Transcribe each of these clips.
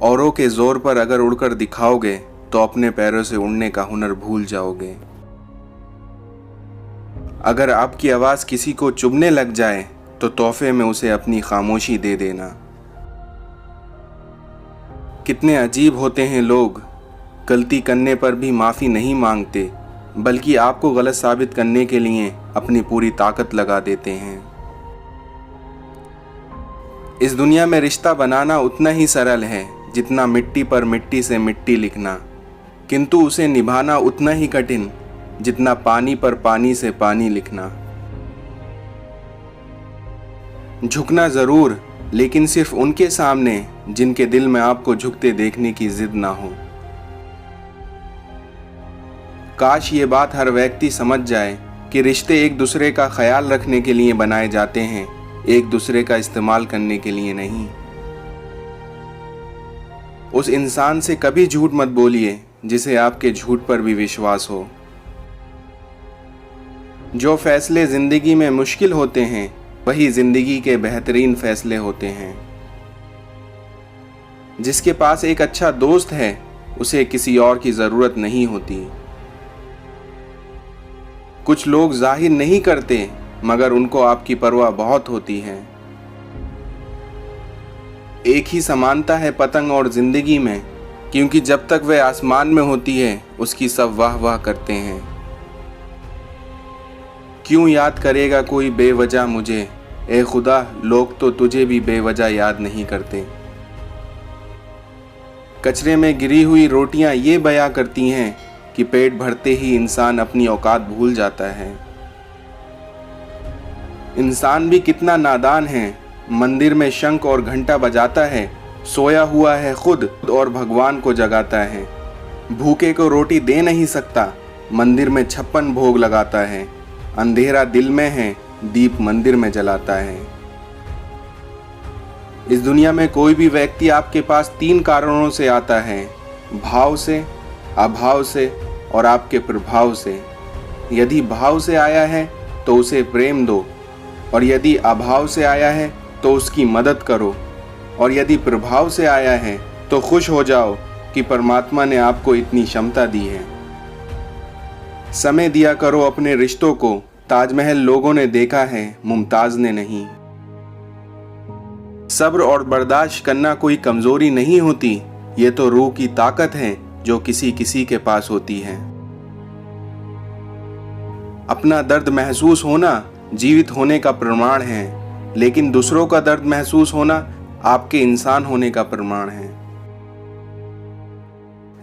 औरों के जोर पर अगर उड़कर दिखाओगे तो अपने पैरों से उड़ने का हुनर भूल जाओगे। अगर आपकी आवाज़ किसी को चुभने लग जाए तो तोहफे में उसे अपनी खामोशी दे देना। कितने अजीब होते हैं लोग, गलती करने पर भी माफ़ी नहीं मांगते, बल्कि आपको गलत साबित करने के लिए अपनी पूरी ताकत लगा देते हैं। इस दुनिया में रिश्ता बनाना उतना ही सरल है जितना मिट्टी पर मिट्टी से मिट्टी लिखना, किंतु उसे निभाना उतना ही कठिन जितना पानी पर पानी से पानी लिखना। झुकना ज़रूर, लेकिन सिर्फ उनके सामने जिनके दिल में आपको झुकते देखने की जिद ना हो। काश ये बात हर व्यक्ति समझ जाए कि रिश्ते एक दूसरे का ख्याल रखने के लिए बनाए जाते हैं, एक दूसरे का इस्तेमाल करने के लिए नहीं। उस इंसान से कभी झूठ मत बोलिए जिसे आपके झूठ पर भी विश्वास हो। जो फैसले जिंदगी में मुश्किल होते हैं वही जिंदगी के बेहतरीन फैसले होते हैं। जिसके पास एक अच्छा दोस्त है उसे किसी और की जरूरत नहीं होती। कुछ लोग जाहिर नहीं करते मगर उनको आपकी परवाह बहुत होती है। एक ही समानता है पतंग और जिंदगी में, क्योंकि जब तक वह आसमान में होती है उसकी सब वाह वाह करते हैं। क्यों याद करेगा कोई बेवजह मुझे, ए खुदा लोग तो तुझे भी बेवजह याद नहीं करते। कचरे में गिरी हुई रोटियां ये बयां करती हैं कि पेट भरते ही इंसान अपनी औकात भूल जाता है। इंसान भी कितना नादान है, मंदिर में शंख और घंटा बजाता है, सोया हुआ है खुद और भगवान को जगाता है। भूखे को रोटी दे नहीं सकता, मंदिर में 56 भोग लगाता है। अंधेरा दिल में है, दीप मंदिर में जलाता है। इस दुनिया में कोई भी व्यक्ति आपके पास 3 कारणों से आता है, भाव से, अभाव से और आपके प्रभाव से। यदि भाव से आया है तो उसे प्रेम दो, और यदि अभाव से आया है तो उसकी मदद करो, और यदि प्रभाव से आया है तो खुश हो जाओ कि परमात्मा ने आपको इतनी क्षमता दी है। समय दिया करो अपने रिश्तों को, ताजमहल लोगों ने देखा है, मुमताज ने नहीं। सब्र और बर्दाश्त करना कोई कमजोरी नहीं होती, ये तो रूह की ताकत है जो किसी किसी के पास होती है। अपना दर्द महसूस होना जीवित होने का प्रमाण है, लेकिन दूसरों का दर्द महसूस होना आपके इंसान होने का प्रमाण है।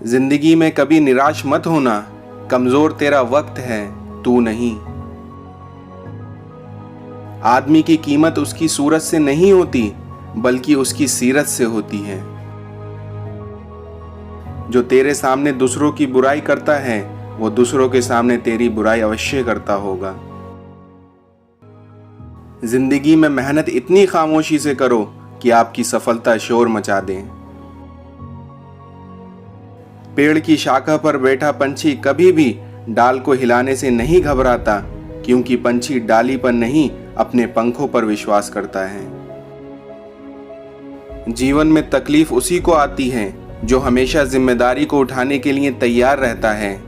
जिंदगी में कभी निराश मत होना, कमजोर तेरा वक्त है, तू नहीं। आदमी की कीमत उसकी सूरत से नहीं होती बल्कि उसकी सीरत से होती है। जो तेरे सामने दूसरों की बुराई करता है वो दूसरों के सामने तेरी बुराई अवश्य करता होगा। जिंदगी में मेहनत इतनी खामोशी से करो कि आपकी सफलता शोर मचा दे। पेड़ की शाखा पर बैठा पंछी कभी भी डाल को हिलाने से नहीं घबराता, क्योंकि पंछी डाली पर नहीं अपने पंखों पर विश्वास करता है। जीवन में तकलीफ उसी को आती है जो हमेशा जिम्मेदारी को उठाने के लिए तैयार रहता है,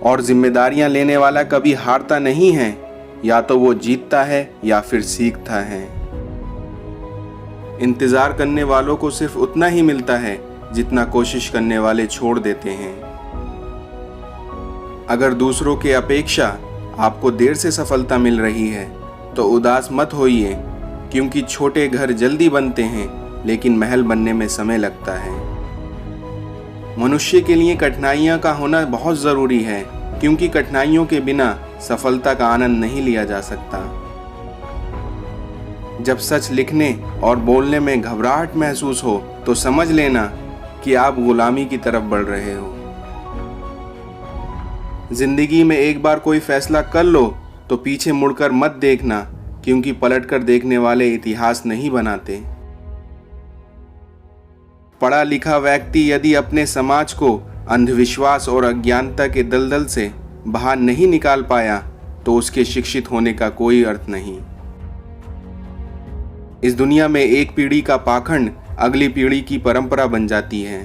और जिम्मेदारियां लेने वाला कभी हारता नहीं है, या तो वो जीतता है या फिर सीखता है। इंतजार करने वालों को सिर्फ उतना ही मिलता है जितना कोशिश करने वाले छोड़ देते हैं। अगर दूसरों के अपेक्षा आपको देर से सफलता मिल रही है तो उदास मत होइए, क्योंकि छोटे घर जल्दी बनते हैं लेकिन महल बनने में समय लगता है। मनुष्य के लिए कठिनाइयां का होना बहुत जरूरी है, क्योंकि कठिनाइयों के बिना सफलता का आनंद नहीं लिया जा सकता। जब सच लिखने और बोलने में घबराहट महसूस हो तो समझ लेना कि आप गुलामी की तरफ बढ़ रहे हो। जिंदगी में एक बार कोई फैसला कर लो तो पीछे मुड़कर मत देखना, क्योंकि पलटकर देखने वाले इतिहास नहीं बनाते। पढ़ा लिखा व्यक्ति यदि अपने समाज को अंधविश्वास और अज्ञानता के दलदल से बाहर नहीं निकाल पाया तो उसके शिक्षित होने का कोई अर्थ नहीं। इस दुनिया में एक पीढ़ी का पाखंड अगली पीढ़ी की परंपरा बन जाती है।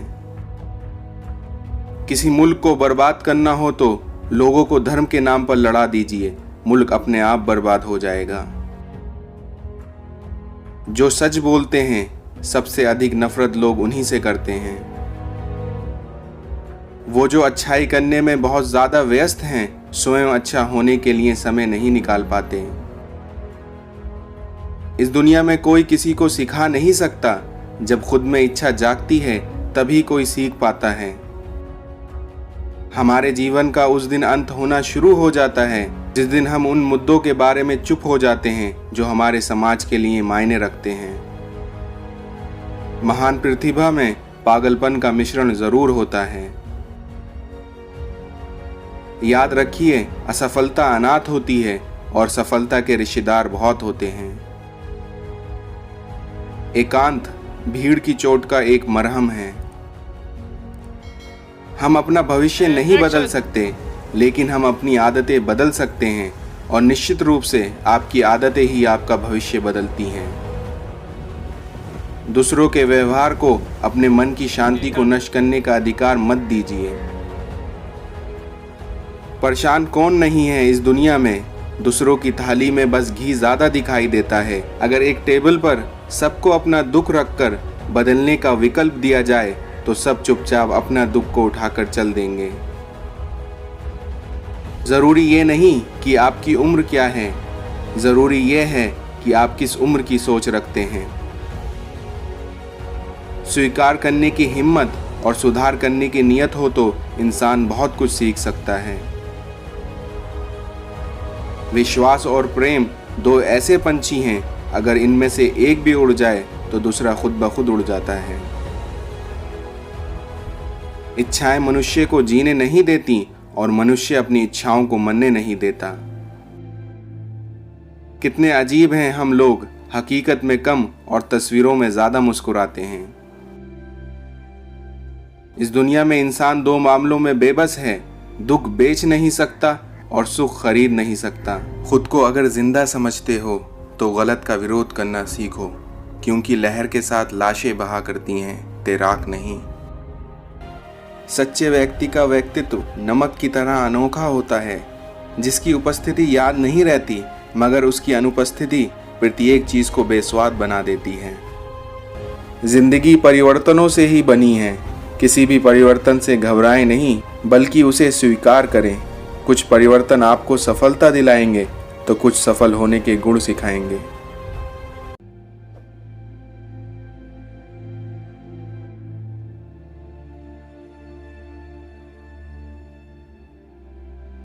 किसी मुल्क को बर्बाद करना हो तो लोगों को धर्म के नाम पर लड़ा दीजिए, मुल्क अपने आप बर्बाद हो जाएगा। जो सच बोलते हैं सबसे अधिक नफरत लोग उन्हीं से करते हैं। वो जो अच्छाई करने में बहुत ज्यादा व्यस्त हैं, स्वयं अच्छा होने के लिए समय नहीं निकाल पाते। इस दुनिया में कोई किसी को सिखा नहीं सकता, जब खुद में इच्छा जागती है तभी कोई सीख पाता है। हमारे जीवन का उस दिन अंत होना शुरू हो जाता है जिस दिन हम उन मुद्दों के बारे में चुप हो जाते हैं जो हमारे समाज के लिए मायने रखते हैं। महान प्रतिभा में पागलपन का मिश्रण जरूर होता है। याद रखिए, असफलता अनाथ होती है और सफलता के रिश्तेदार बहुत होते हैं। एकांत भीड़ की चोट का एक मरहम है। हम अपना भविष्य नहीं बदल सकते, लेकिन हम अपनी आदतें बदल सकते हैं और निश्चित रूप से आपकी आदतें ही आपका भविष्य बदलती हैं। दूसरों के व्यवहार को अपने मन की शांति को नष्ट करने का अधिकार मत दीजिए। परेशान कौन नहीं है इस दुनिया में, दूसरों की थाली में बस घी ज्यादा दिखाई देता है। अगर एक टेबल पर सबको अपना दुख रखकर बदलने का विकल्प दिया जाए तो सब चुपचाप अपना दुख को उठाकर चल देंगे। जरूरी ये नहीं कि आपकी उम्र क्या है, जरूरी ये है कि आप किस उम्र की सोच रखते हैं। स्वीकार करने की हिम्मत और सुधार करने की नियत हो तो इंसान बहुत कुछ सीख सकता है। विश्वास और प्रेम दो ऐसे पंछी हैं, अगर इनमें से एक भी उड़ जाए तो दूसरा खुद ब खुद उड़ जाता है। इच्छाएं मनुष्य को जीने नहीं देती और मनुष्य अपनी इच्छाओं को मनने नहीं देता। कितने अजीब हैं हम लोग, हकीकत में कम और तस्वीरों में ज्यादा मुस्कुराते हैं। इस दुनिया में इंसान दो मामलों में बेबस है, दुख बेच नहीं सकता और सुख खरीद नहीं सकता। खुद को अगर जिंदा समझते हो तो गलत का विरोध करना सीखो, क्योंकि लहर के साथ लाशें बहा करती हैं, तैराक नहीं। सच्चे व्यक्ति का व्यक्तित्व नमक की तरह अनोखा होता है, जिसकी उपस्थिति याद नहीं रहती मगर उसकी अनुपस्थिति प्रत्येक चीज को बेस्वाद बना देती है। जिंदगी परिवर्तनों से ही बनी है, किसी भी परिवर्तन से घबराएं नहीं बल्कि उसे स्वीकार करें। कुछ परिवर्तन आपको सफलता दिलाएंगे तो कुछ सफल होने के गुण सिखाएंगे।